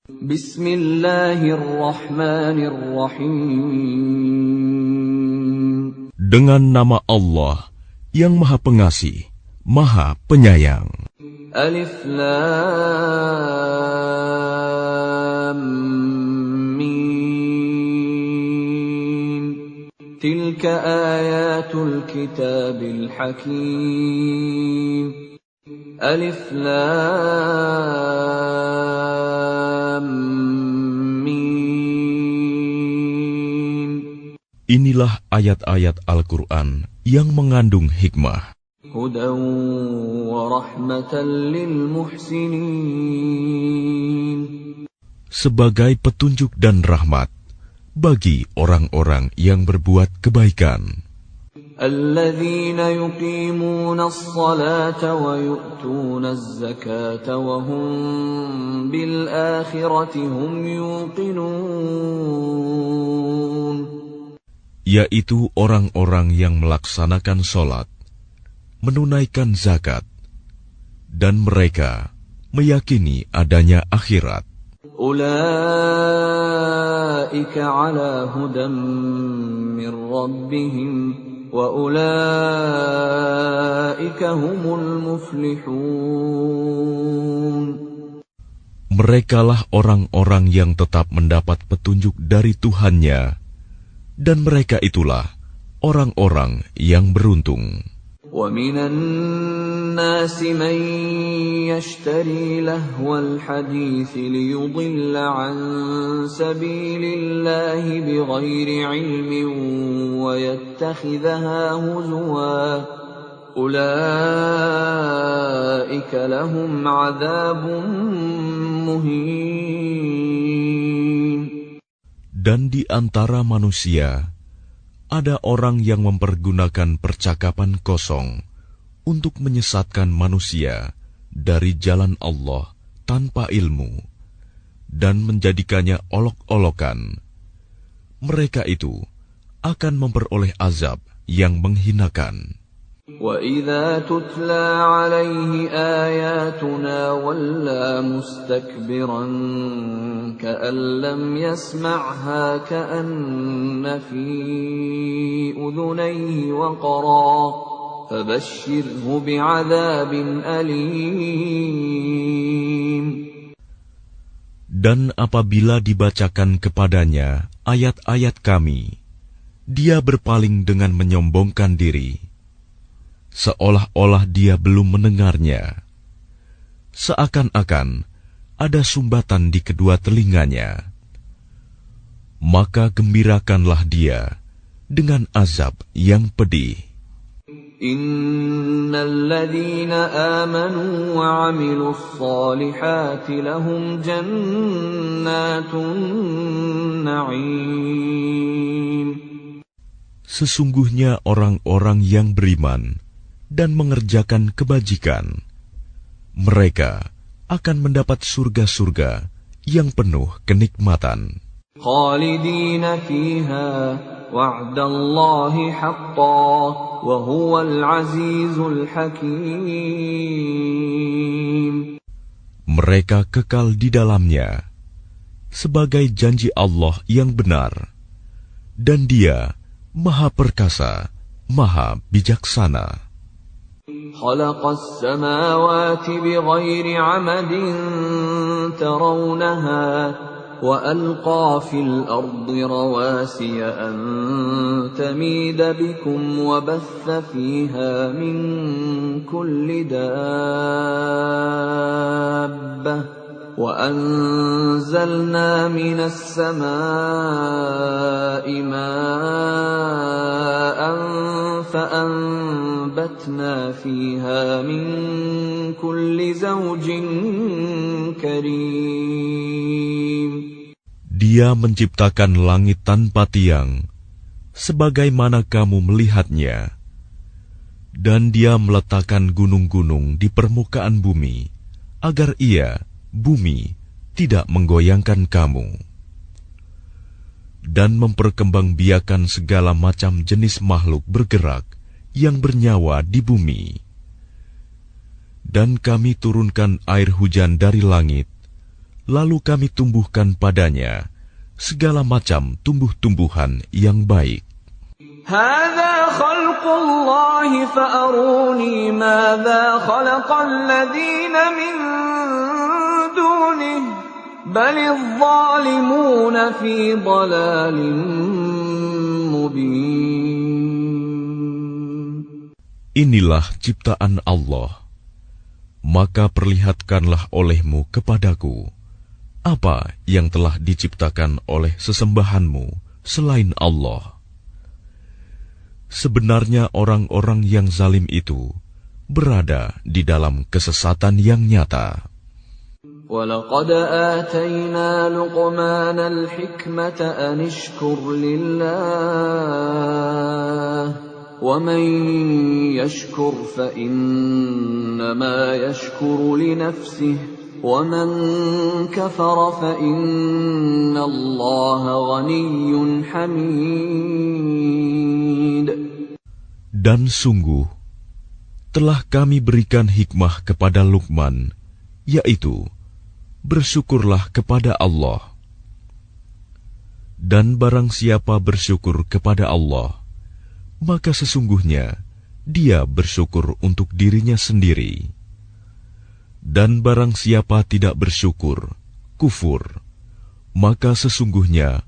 Bismillahirrahmanirrahim. Dengan nama Allah yang Maha Pengasih, Maha Penyayang. Alif Lam Mim. Tilka ayatul kitabil hakim. Alif Lam Mim. Inilah ayat-ayat Al-Quran yang mengandung hikmah. Hudan wa rahmatan lil muhsinin. Sebagai petunjuk dan rahmat bagi orang-orang yang berbuat kebaikan. Alladzina yuqimuna as-salata wa yu'tuna az-zakata wa hum bil akhirati hum yuqinun. Yaitu orang-orang yang melaksanakan sholat, menunaikan zakat, dan mereka meyakini adanya akhirat. Ulaika ala hudan min rabbihim wa ulaika humul muflihun. Merekalah orang-orang yang tetap mendapat petunjuk dari Tuhannya, dan mereka itulah orang-orang yang beruntung. وَمِنَ النَّاسِ مَن يَشْتَرِي لَهْوَ الْحَدِيثِ لِيُضِلَّ عَن سَبِيلِ اللَّهِ بِغَيْرِ عِلْمٍ وَيَتَّخِذَهَا هُزُوًا أُولَئِكَ لَهُمْ عَذَابٌ مُهِينٌ. Dan di antara manusia ada orang yang mempergunakan percakapan kosong untuk menyesatkan manusia dari jalan Allah tanpa ilmu dan menjadikannya olok-olokan. Mereka itu akan memperoleh azab yang menghinakan. وَإِذَا تُتْلَى عَلَيْهِ آيَاتُنَا وَلَّى مُسْتَكْبِرًا كَأَن لَّمْ يَسْمَعْهَا كَأَنَّ فِي أُذُنَيْهِ وَقْرًا فَبَشِّرْهُ بِعَذَابٍ أَلِيمٍ. Dan apabila dibacakan kepadanya ayat-ayat kami, dia berpaling dengan menyombongkan diri, seolah-olah dia belum mendengarnya. Seakan-akan ada sumbatan di kedua telinganya. Maka gembirakanlah dia dengan azab yang pedih. Innal ladzina amanu wa 'amilus shalihati lahum jannatun na'im. Sesungguhnya orang-orang yang beriman dan mengerjakan kebajikan, mereka akan mendapat surga-surga yang penuh kenikmatan. Khalidina fiha wa'dallahi haqqan wa huwal azizul hakim. Mereka kekal di dalamnya sebagai janji Allah yang benar, dan Dia Maha Perkasa, Maha Bijaksana. خلق السماوات بغير عمد ترونها وألقى في الأرض رواسي أن تميد بكم وبث فيها من كل دابة وأنزلنا من السماء ماء فأنبتنا فيها من كل زوج كريم. Dia menciptakan langit tanpa tiang, sebagaimana kamu melihatnya, dan Dia meletakkan gunung-gunung di permukaan bumi, agar bumi tidak menggoyangkan kamu, dan memperkembangbiakan segala macam jenis makhluk bergerak yang bernyawa di bumi. Dan kami turunkan air hujan dari langit, lalu kami tumbuhkan padanya segala macam tumbuh-tumbuhan yang baik. هذا خلق الله فأروني ماذا خلق الذين من دونه بل الظالمون في ضلال مبين. Inilah ciptaan Allah, maka perlihatkanlah olehmu kepadaku apa yang telah diciptakan oleh sesembahanmu selain Allah. Sebenarnya orang-orang yang zalim itu berada di dalam kesesatan yang nyata. وَلَقَدْ آتَيْنَا لُقْمَانَ الْحِكْمَةَ أَنِ اشْكُرْ لِلَّهِ وَمَنْ يَشْكُرْ فَإِنَّمَا يَشْكُرُ لِنَفْسِهِ وَمَنْ كَفَرَ فَإِنَّ اللَّهَ غَنِيٌّ حَمِيدٌ. Dan sungguh, telah kami berikan hikmah kepada Luqman, yaitu, bersyukurlah kepada Allah. Dan barang siapa bersyukur kepada Allah, maka sesungguhnya dia bersyukur untuk dirinya sendiri. Dan barang siapa tidak bersyukur, kufur, maka sesungguhnya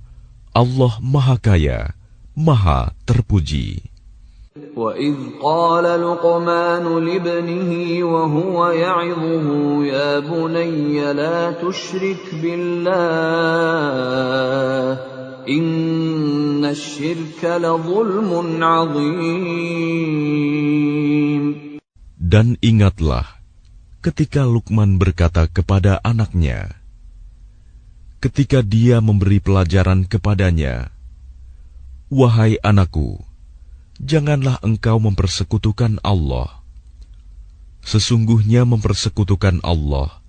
Allah Maha Kaya, Maha Terpuji. وَإِذْ قَالَ لُقْمَانُ لِابْنِهِ وَهُوَ يَعِظُهُ يَا بُنَيَّ لَا تُشْرِكْ بِاللَّهِ إِنَّ الشِّرْكَ لَظُلْمٌ عَظِيمٌ. Dan ingatlah ketika Luqman berkata kepada anaknya, ketika dia memberi pelajaran kepadanya, "Wahai anakku, janganlah engkau mempersekutukan Allah. Sesungguhnya mempersekutukan Allah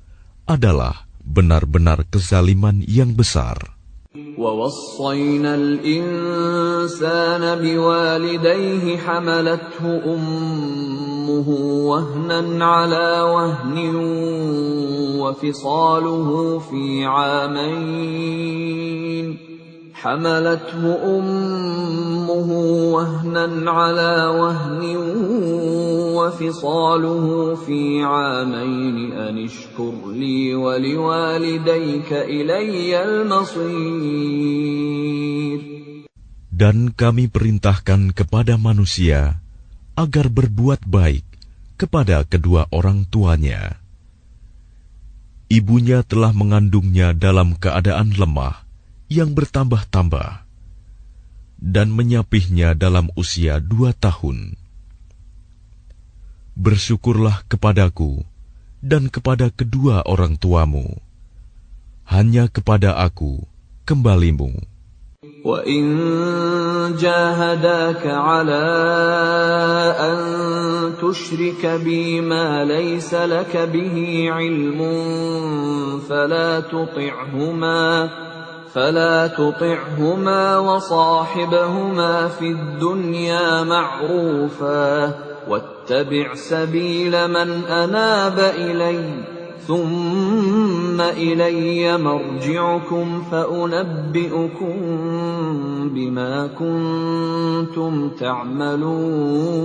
adalah benar-benar kezaliman yang besar." وَوَصَّيْنَا الْإِنسَانَ بِوَالِدَيْهِ حَمَلَتْهُ أُمُّهُ وَهْنًا عَلَى وَهْنٍ وَفِصَالُهُ فِي عَامَيْنِ حملته أمه وهنا على وهن وفصاله في عامين أن اشكر لي ولوالديك إلي المصير. Dan kami perintahkan kepada manusia agar berbuat baik kepada kedua orang tuanya. Ibunya telah mengandungnya dalam keadaan lemah yang bertambah-tambah, dan menyapihnya dalam usia 2 tahun. Bersyukurlah kepadaku dan kepada kedua orang tuamu. Hanya kepada aku kembalimu. وَإِنْ جَاهَدَاكَ عَلَىٰ أَنْ تُشْرِكَ بِي مَا لَيْسَ لَكَ بِهِ عِلْمٌ فلا تطعهما وصاحبهما في الدنيا معروفا واتبع سبيل من أناب إلي ثم إلي مرجعكم فأنبئكم بما كنتم تعملون.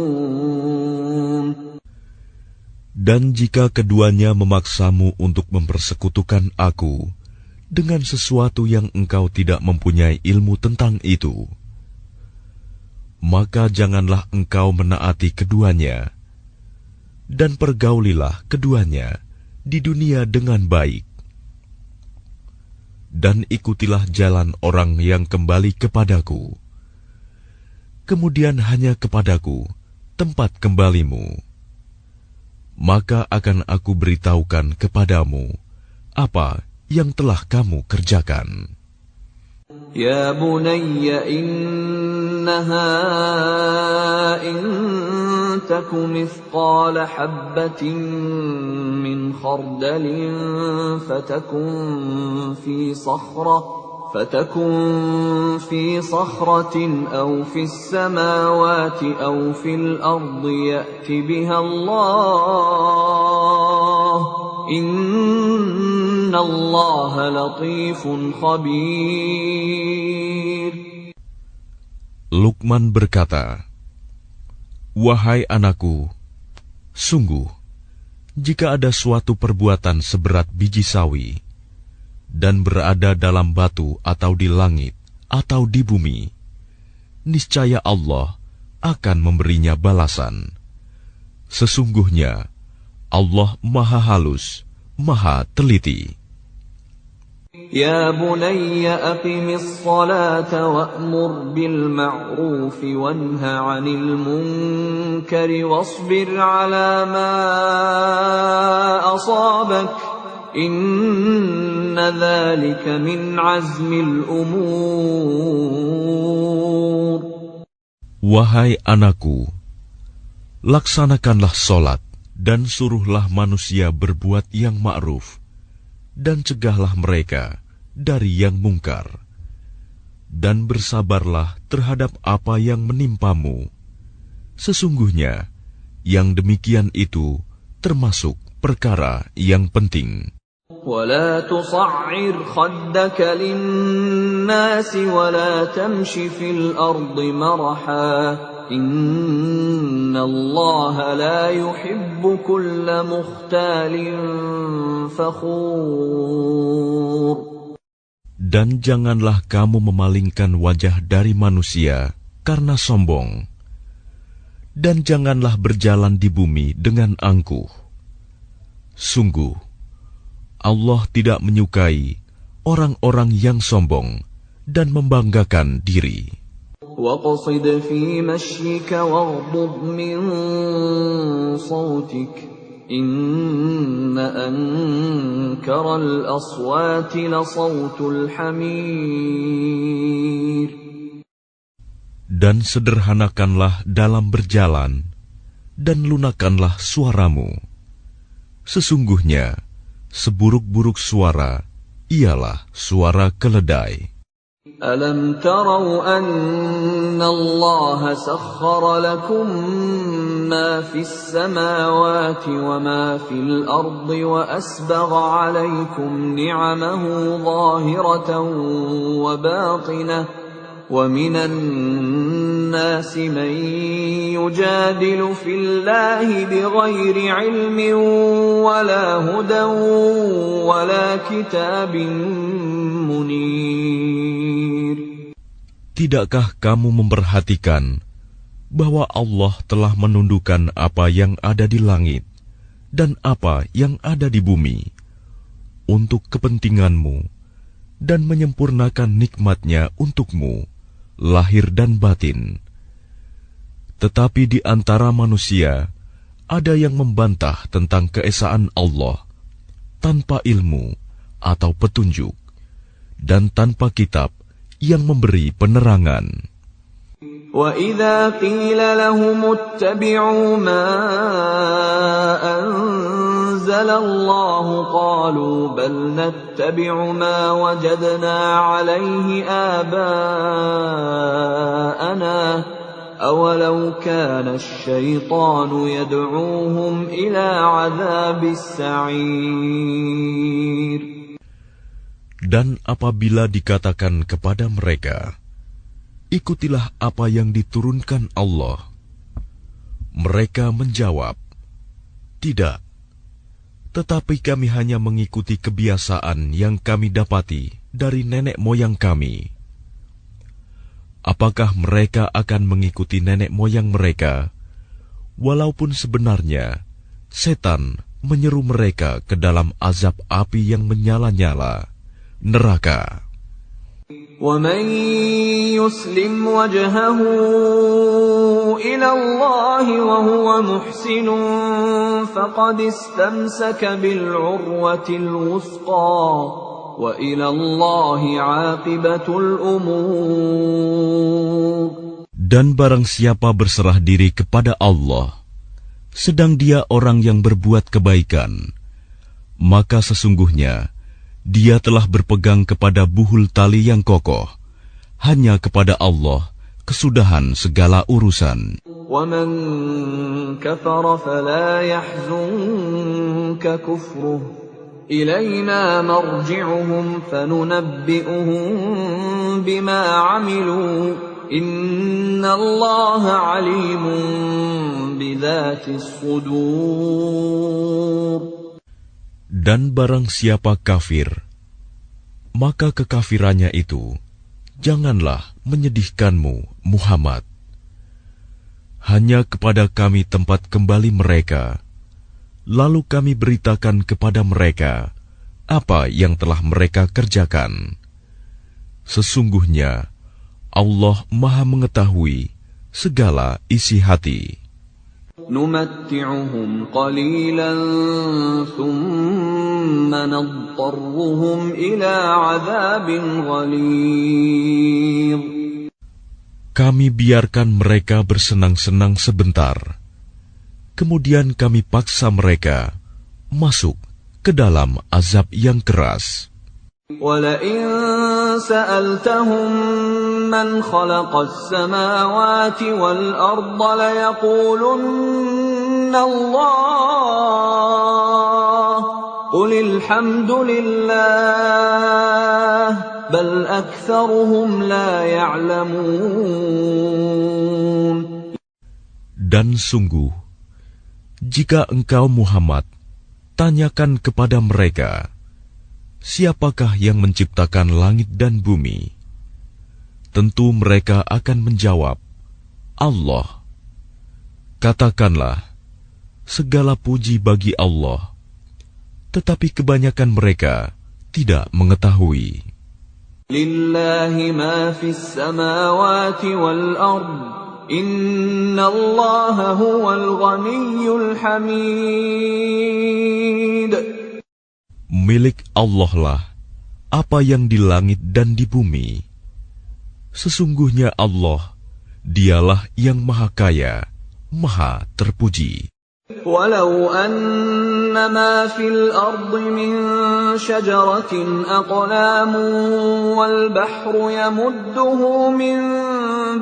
Dan jika keduanya memaksamu untuk mempersekutukan aku dengan sesuatu yang engkau tidak mempunyai ilmu tentang itu, maka janganlah engkau menaati keduanya, dan pergaulilah keduanya di dunia dengan baik. Dan ikutilah jalan orang yang kembali kepadaku. Kemudian hanya kepadaku tempat kembalimu. Maka akan aku beritahukan kepadamu apa yang telah kamu kerjakan. Ya bunayya innaha in taku mithqala habbatin min khardalin fatakun fi sakhratin aw fi as-samawati aw fil ardi ya'ti biha Allah. Inna Innallaha latifun khabir. Luqman berkata, "Wahai anakku, sungguh, jika ada suatu perbuatan seberat biji sawi, dan berada dalam batu atau di langit atau di bumi, niscaya Allah akan memberinya balasan. Sesungguhnya Allah Maha Halus, Maha Teliti." Ya bunayya aqimis salata wa'mur bil ma'rufi wanha 'anil munkari wasbir 'ala ma asabak. Inna dzalika min 'azmil umur. Wahai anakku, laksanakanlah solat dan suruhlah manusia berbuat yang ma'ruf, dan cegahlah mereka dari yang mungkar, dan bersabarlah terhadap apa yang menimpamu. Sesungguhnya yang demikian itu termasuk perkara yang penting. ولا تصعر خدك للناس ولا تمش في الأرض مرحا إن الله لا يحب كل مختال فخور. Dan janganlah kamu memalingkan wajah dari manusia karena sombong, dan janganlah berjalan di bumi dengan angkuh. Sungguh, Allah tidak menyukai orang-orang yang sombong dan membanggakan diri. وَاقْصِدْ فِي مَشْيِكَ وَاغْضُضْ مِنْ صَوْتِكَ إِنَّ أَنْكَرَ الْأَصْوَاتِ لَصَوْتُ الْحَمِيرِ. Dan sederhanakanlah dalam berjalan, dan lunakanlah suaramu. Sesungguhnya, seburuk-buruk suara ialah suara keledai. Alam tarau anna Allah sakhkhara lakum ma fis samawati wa ma fil ardi wa asbagha alaykum ni'amahu zahiratan wa batinah wa minan nasi man yujadilu fillahi bighairi ilmin wala hudan wala kitabin munir. Tidakkah kamu memperhatikan bahwa Allah telah menundukkan apa yang ada di langit dan apa yang ada di bumi untuk kepentinganmu dan menyempurnakan nikmat-Nya untukmu, lahir dan batin. Tetapi di antara manusia ada yang membantah tentang keesaan Allah tanpa ilmu atau petunjuk dan tanpa kitab yang memberi penerangan. وَإِذَا قِيلَ لَهُمُ اتَّبِعُوا مَا أَنزَلَ اللَّهُ قَالُوا بَلْ نَتَّبِعُ مَا وَجَدْنَا عَلَيْهِ آبَاءَنَا أَوَلَوْ كَانَ الشَّيْطَانُ يَدْعُوهُمْ إِلَى عَذَابِ السَّعِيرِ. Dan apabila dikatakan kepada mereka, ikutilah apa yang diturunkan Allah, mereka menjawab, tidak, tetapi kami hanya mengikuti kebiasaan yang kami dapati dari nenek moyang kami. Apakah mereka akan mengikuti nenek moyang mereka, walaupun sebenarnya setan menyeru mereka ke dalam azab api yang menyala-nyala, neraka. وَمَنْ يُسْلِمْ وَجْهَهُ إِلَى اللَّهِ وَهُوَ مُحْسِنٌ فَقَدِ اسْتَمْسَكَ بِالْعُرْوَةِ الْوُثْقَى وَإِلَى اللَّهِ عَاقِبَةُ الْأُمُورِ. Dan barang siapa berserah diri kepada Allah, sedang dia orang yang berbuat kebaikan, maka sesungguhnya dia telah berpegang kepada buhul tali yang kokoh. Hanya kepada Allah kesudahan segala urusan. وَمَنْ كَفَرَ فَلَا يَحْزُنْكَ كُفْرُهُ إِلَيْنَا مَرْجِعُهُمْ فَنُنَبِّئُهُم بِمَا عَمِلُوا إِنَّ اللَّهَ عَلِيمٌ بِذَاتِ الصُّدُورِ. Dan barang siapa kafir, maka kekafirannya itu janganlah menyedihkanmu, Muhammad. Hanya kepada kami tempat kembali mereka, lalu kami beritakan kepada mereka apa yang telah mereka kerjakan. Sesungguhnya Allah Maha mengetahui segala isi hati. نُمَتِّعُهُمْ قَلِيلًا ثُمَّ نَضْطَرُّهُمْ إِلَى عَذَابٍ غَلِيظٍ. Kami biarkan mereka bersenang-senang sebentar, kemudian kami paksa mereka masuk ke dalam azab yang keras. وَلَئِن سَأَلْتَهُم مَّنْ خَلَقَ السَّمَاوَاتِ وَالْأَرْضَ لَيَقُولُنَّ اللَّهُ قُلِ الْحَمْدُ لِلَّهِ بَلْ أَكْثَرُهُمْ لَا يَعْلَمُونَ. Dan sungguh, jika engkau Muhammad tanyakan kepada mereka, siapakah yang menciptakan langit dan bumi? Tentu mereka akan menjawab, Allah. Katakanlah, segala puji bagi Allah, tetapi kebanyakan mereka tidak mengetahui. Lillahi ma fis samawati wal ard, innallaha huwal ghaniyyul hamid. Milik Allah lah apa yang di langit dan di bumi. Sesungguhnya Allah, dialah yang maha kaya, maha terpuji. Walau anna ma fil ardi min syajaratin aqlamun wal bahru yamudduhu min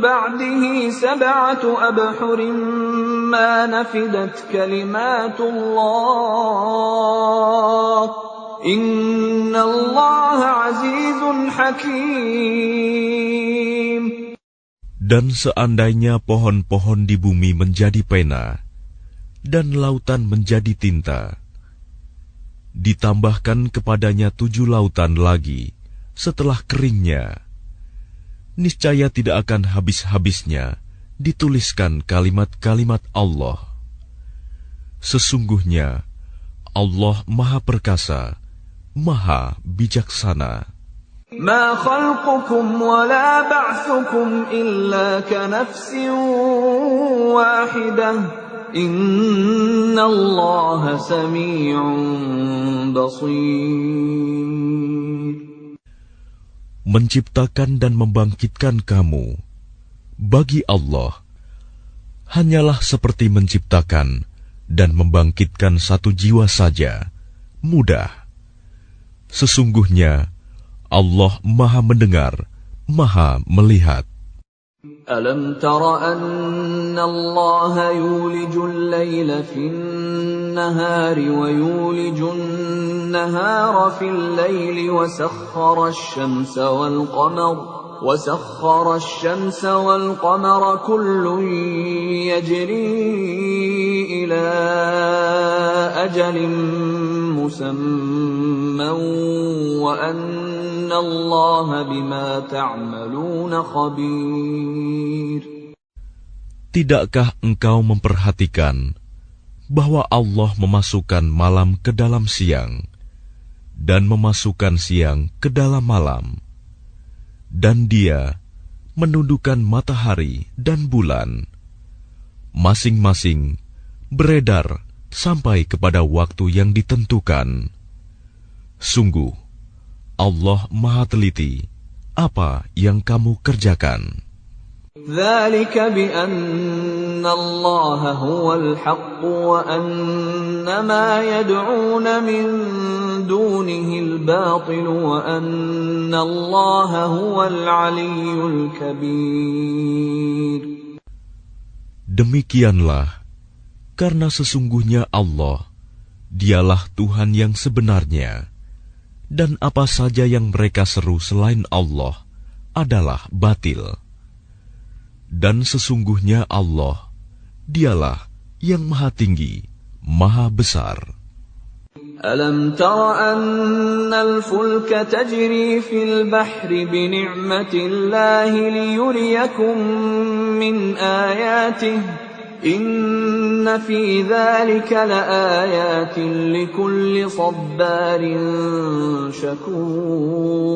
ba'dihi sab'atu abhurin ma nafidat kalimatullah. Inna Allah azizun hakim. Dan seandainya pohon-pohon di bumi menjadi pena, dan lautan menjadi tinta, ditambahkan kepadanya 7 lautan lagi setelah keringnya, niscaya tidak akan habis-habisnya dituliskan kalimat-kalimat Allah. Sesungguhnya Allah Maha Perkasa, Maha Bijaksana. Ma khalqukum wa la ba'thukum illa ka nafsin wahidah. Inna Allah sami'un basir. Menciptakan dan membangkitkan kamu bagi Allah hanyalah seperti menciptakan dan membangkitkan satu jiwa saja, mudah. Sesungguhnya Allah Maha mendengar, Maha melihat. Alam tara anna Allah yulijul layla fin nahari wa yulijun nahara fil layli wa sakhkhara asy-syamsa wal qamara وسخر الشمس والقمر كل يجري إلى أجل مسمى وأن الله بما تعملون خبير. Tidakkah engkau memperhatikan bahwa Allah memasukkan malam ke dalam siang dan memasukkan siang ke dalam malam, dan Dia menundukkan matahari dan bulan, masing-masing beredar sampai kepada waktu yang ditentukan. Sungguh, Allah Maha teliti apa yang kamu kerjakan. ذَلِكَ بِأَنَّ اللَّهَ هُوَ الْحَقُّ وَأَنَّ مَا يَدْعُونَ مِن دُونِهِ الْبَاطِلُ وَأَنَّ اللَّهَ هُوَ الْعَلِيُّ الْكَبِيرُ. Demikianlah, karena sesungguhnya Allah Dialah Tuhan yang sebenarnya, dan apa saja yang mereka seru selain Allah adalah batil. Dan sesungguhnya Allah, Dialah yang Maha Tinggi, Maha Besar. ألم تر أن الفلك تجري في البحر بنعمة الله ليريكم من آياته إن في ذلك لآيات لكل صبار شكور.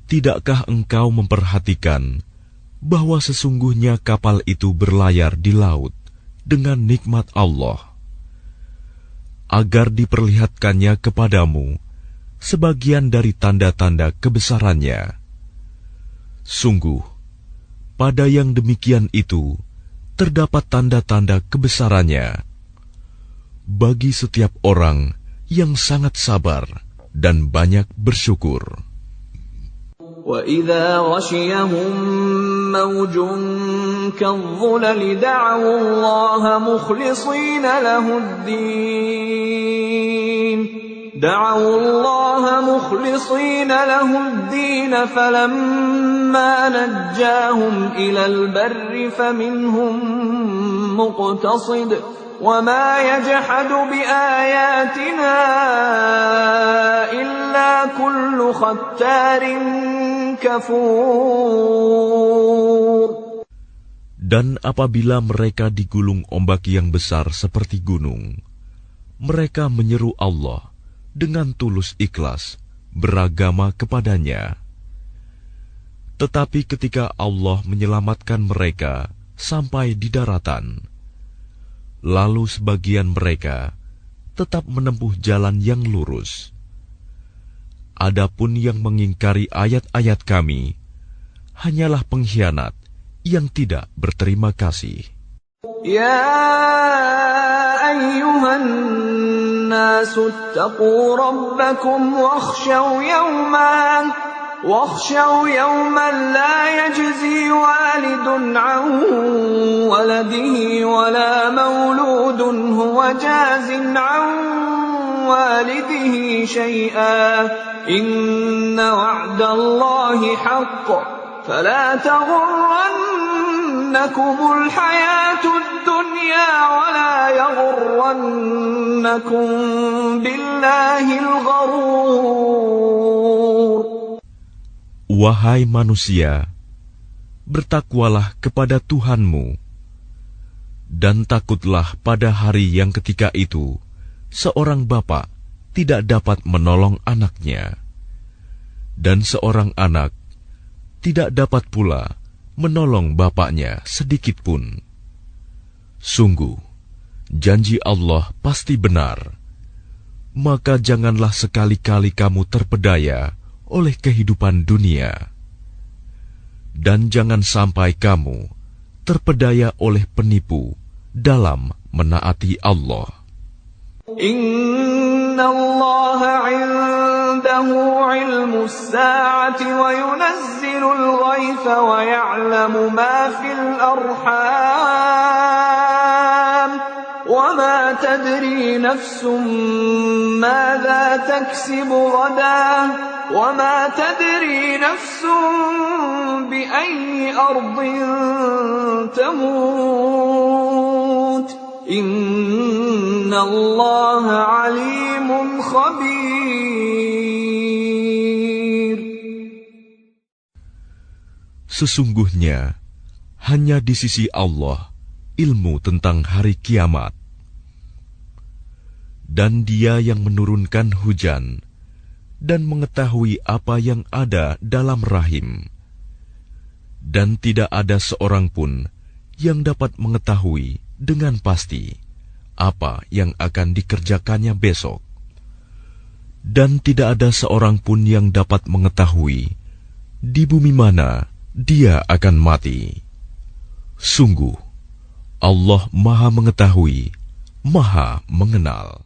Tidakkah engkau memperhatikan bahwa sesungguhnya kapal itu berlayar di laut dengan nikmat Allah, agar diperlihatkannya kepadamu sebagian dari tanda-tanda kebesarannya? Sungguh, pada yang demikian itu terdapat tanda-tanda kebesarannya bagi setiap orang yang sangat sabar dan banyak bersyukur. وَإِذَا غَشِيَهُم مَّوْجٌ كَالظُّلَلِ دَعَوُا اللَّهَ مُخْلِصِينَ لَهُ الدِّينَ فَلَمَّا نَجَّاهُمْ إِلَى الْبَرِّ فَمِنْهُم مُّقْتَصِدٌ وَمَا يَجْحَدُ بِآيَاتِنَا إِلَّا كُلُّ خَتَّارٍ كَفُورٍ. Dan apabila mereka digulung ombak yang besar seperti gunung, mereka menyeru Allah dengan tulus ikhlas beragama kepadanya. Tetapi ketika Allah menyelamatkan mereka sampai di daratan, lalu sebagian mereka tetap menempuh jalan yang lurus. Adapun yang mengingkari ayat-ayat Kami hanyalah pengkhianat yang tidak berterima kasih. Ya ayyuhan nasu ittaqu rabbakum واخشوا يوما لا يجزي والد عن ولده ولا مولود هو جاز عن والده شيئا إن وعد الله حق فلا تغرنكم الحياة الدنيا ولا يغرنكم بالله الغرور. Wahai manusia, bertakwalah kepada Tuhanmu, dan takutlah pada hari yang ketika itu seorang bapa tidak dapat menolong anaknya, dan seorang anak tidak dapat pula menolong bapaknya sedikitpun. Sungguh, janji Allah pasti benar, maka janganlah sekali-kali kamu terpedaya oleh kehidupan dunia, dan jangan sampai kamu terpedaya oleh penipu dalam menaati Allah. Inna Allah 'indahu 'ilmus sa'ati wa yunazzilul ghaitha wa ya'lamu ma fil arham wa ma tadri nafsun madza taksibu ghadan وَمَا تَدْرِي نَفْسٌ بِأَيِّ أَرْضٍ تَمُوتُ إِنَّ اللَّهَ عَلِيمٌ خَبِيرٌ. Sesungguhnya hanya di sisi Allah ilmu tentang hari kiamat, dan Dia yang menurunkan hujan dan mengetahui apa yang ada dalam rahim, dan tidak ada seorang pun yang dapat mengetahui dengan pasti apa yang akan dikerjakannya besok, dan tidak ada seorang pun yang dapat mengetahui di bumi mana dia akan mati. Sungguh, Allah Maha Mengetahui, Maha Mengenal.